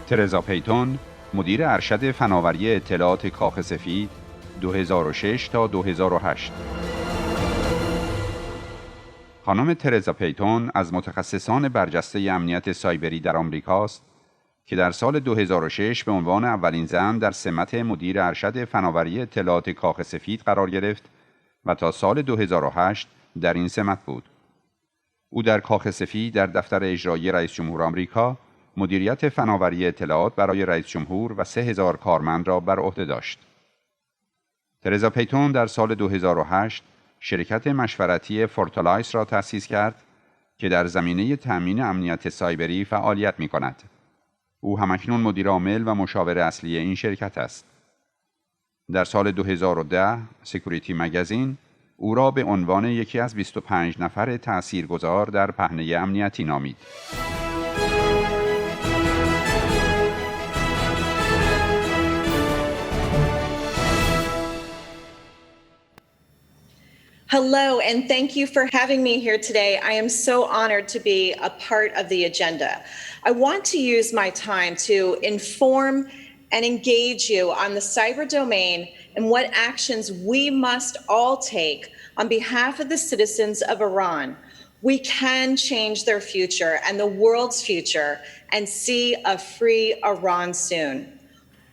ترزا پیتون، مدیر ارشد فناوری اطلاعات کاخ سفید 2006 تا 2008. خانم ترزا پیتون از متخصصان برجسته امنیت سایبری در آمریکاست که در سال 2006 به عنوان اولین زن در سمت مدیر ارشد فناوری اطلاعات کاخ سفید قرار گرفت و تا سال 2008 در این سمت بود. او در کاخ سفید در دفتر اجرایی رئیس جمهور آمریکا مدیریت فناوری اطلاعات برای رئیس جمهور و 3000 کارمند را بر عهده داشت. ترزا پیتون در سال 2008 شرکت مشورتی فورتالایس را تأسیس کرد که در زمینه تأمین امنیت سایبری فعالیت می‌کند. او همکنون مدیر عامل و مشاور اصلی این شرکت است. در سال 2010 سکیوریتی مگزین او را به عنوان یکی از 25 نفر تأثیرگذار در پهنه امنیتی نامید. Hello, and thank you for having me here today. I am so honored to be a part of the agenda. I want to use my time to inform and engage you on the cyber domain and what actions we must all take on behalf of the citizens of Iran. We can change their future and the world's future and see a free Iran soon.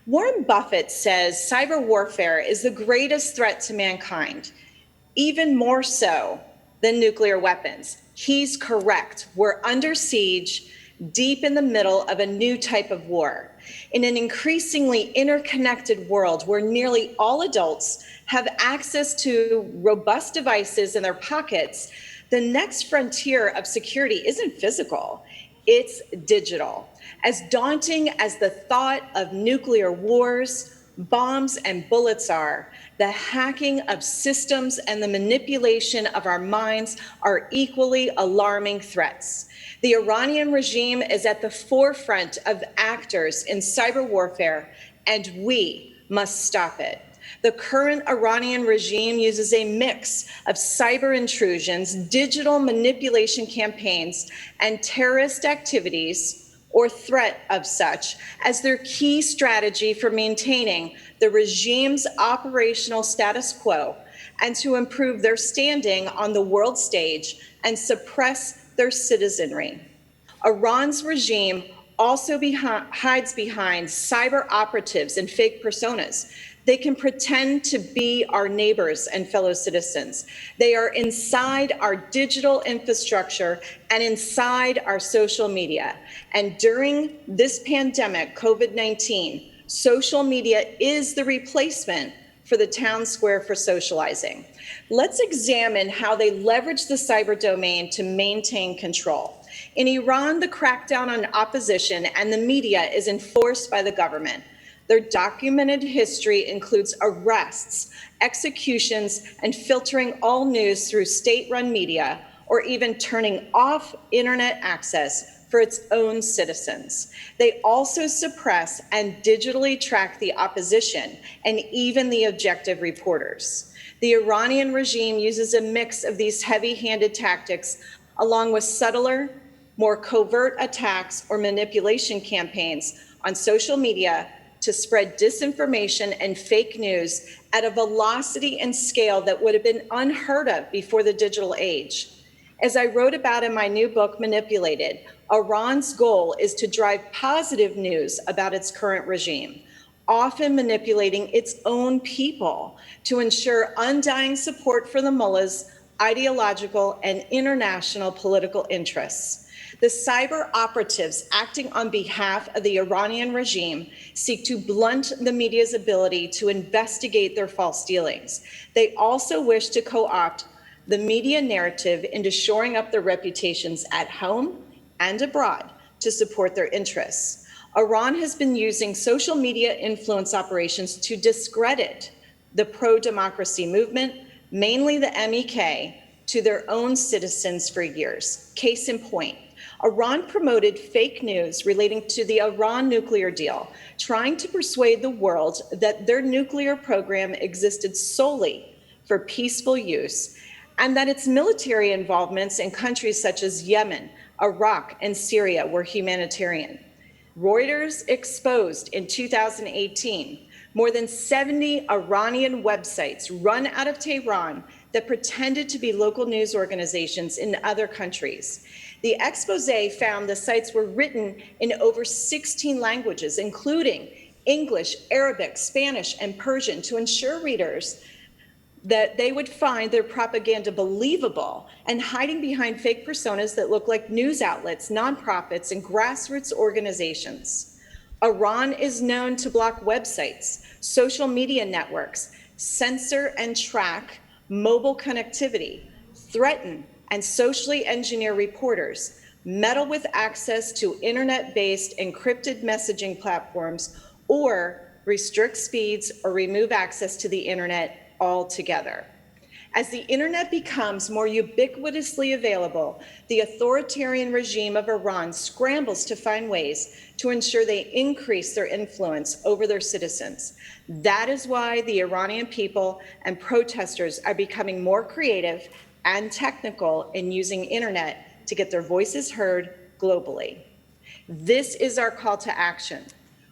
Warren Buffett says cyber warfare is the greatest threat to mankind, even more so than nuclear weapons. He's correct. We're under siege, deep in the middle of a new type of war. In an increasingly interconnected world where nearly all adults have access to robust devices in their pockets, the next frontier of security isn't physical, it's digital. As daunting as the thought of nuclear wars, bombs, and bullets are, the hacking of systems and the manipulation of our minds are equally alarming threats. The Iranian regime is at the forefront of actors in cyber warfare, and we must stop it. The current Iranian regime uses a mix of cyber intrusions, digital manipulation campaigns, and terrorist activities or threat of such as their key strategy for maintaining the regime's operational status quo and to improve their standing on the world stage and suppress their citizenry. Iran's regime also hides behind cyber operatives and fake personas. They can pretend to be our neighbors and fellow citizens. They are inside our digital infrastructure and inside our social media. And during this pandemic, COVID-19, social media is the replacement for the town square for socializing. Let's examine how they leverage the cyber domain to maintain control. In Iran, the crackdown on opposition and the media is enforced by the government. Their documented history includes arrests, executions, and filtering all news through state-run media, or even turning off internet access for its own citizens. They also suppress and digitally track the opposition and even the objective reporters. The Iranian regime uses a mix of these heavy-handed tactics along with subtler, more covert attacks or manipulation campaigns on social media to spread disinformation and fake news at a velocity and scale that would have been unheard of before the digital age. As I wrote about in my new book, Manipulated, Iran's goal is to drive positive news about its current regime, often manipulating its own people to ensure undying support for the mullahs' ideological and international political interests. The cyber operatives acting on behalf of the Iranian regime seek to blunt the media's ability to investigate their false dealings. They also wish to co-opt the media narrative into shoring up their reputations at home and abroad to support their interests. Iran has been using social media influence operations to discredit the pro-democracy movement, mainly the MEK, to their own citizens for years. Case in point, Iran promoted fake news relating to the Iran nuclear deal, trying to persuade the world that their nuclear program existed solely for peaceful use, and that its military involvements in countries such as Yemen, Iraq, and Syria were humanitarian. Reuters exposed in 2018 more than 70 Iranian websites run out of Tehran that pretended to be local news organizations in other countries. The expose found the sites were written in over 16 languages, including English, Arabic, Spanish, and Persian, to ensure readers that they would find their propaganda believable and hiding behind fake personas that look like news outlets, nonprofits, and grassroots organizations. Iran is known to block websites, social media networks, censor and track mobile connectivity, threaten and socially engineer reporters, meddle with access to internet-based encrypted messaging platforms, or restrict speeds or remove access to the internet altogether. As the internet becomes more ubiquitously available, the authoritarian regime of Iran scrambles to find ways to ensure they increase their influence over their citizens. That is why the Iranian people and protesters are becoming more creative and technical in using internet to get their voices heard globally. This is our call to action.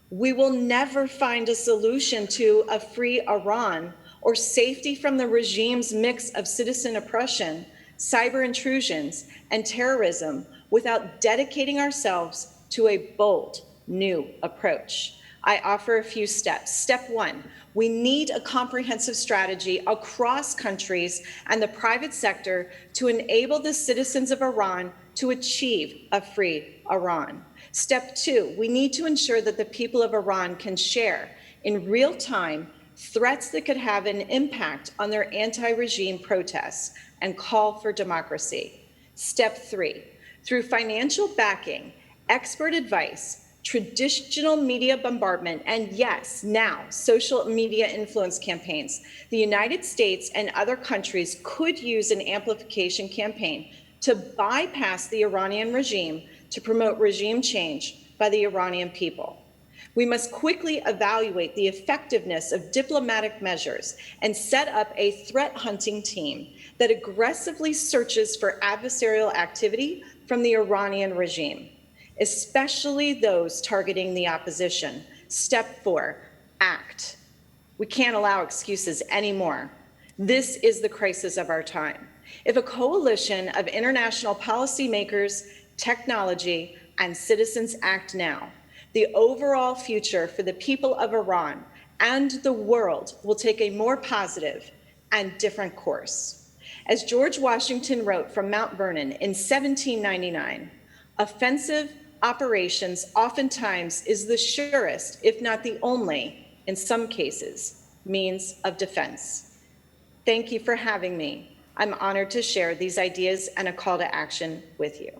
We will never find a solution to a free Iran or safety from the regime's mix of citizen oppression, cyber intrusions, and terrorism without dedicating ourselves to a bold new approach. I offer a few steps. Step one, we need a comprehensive strategy across countries and the private sector to enable the citizens of Iran to achieve a free Iran. Step two, we need to ensure that the people of Iran can share in real time threats that could have an impact on their anti-regime protests and call for democracy. Step three, through financial backing, expert advice, traditional media bombardment, and yes, now social media influence campaigns, the United States and other countries could use an amplification campaign to bypass the Iranian regime to promote regime change by the Iranian people. We must quickly evaluate the effectiveness of diplomatic measures and set up a threat hunting team that aggressively searches for adversarial activity from the Iranian regime, especially those targeting the opposition. Step four, act. We can't allow excuses anymore. This is the crisis of our time. If a coalition of international policymakers, technology, and citizens act now, the overall future for the people of Iran and the world will take a more positive and different course. As George Washington wrote from Mount Vernon in 1799, offensive operations oftentimes is the surest, if not the only, in some cases, means of defense. Thank you for having me. I'm honored to share these ideas and a call to action with you.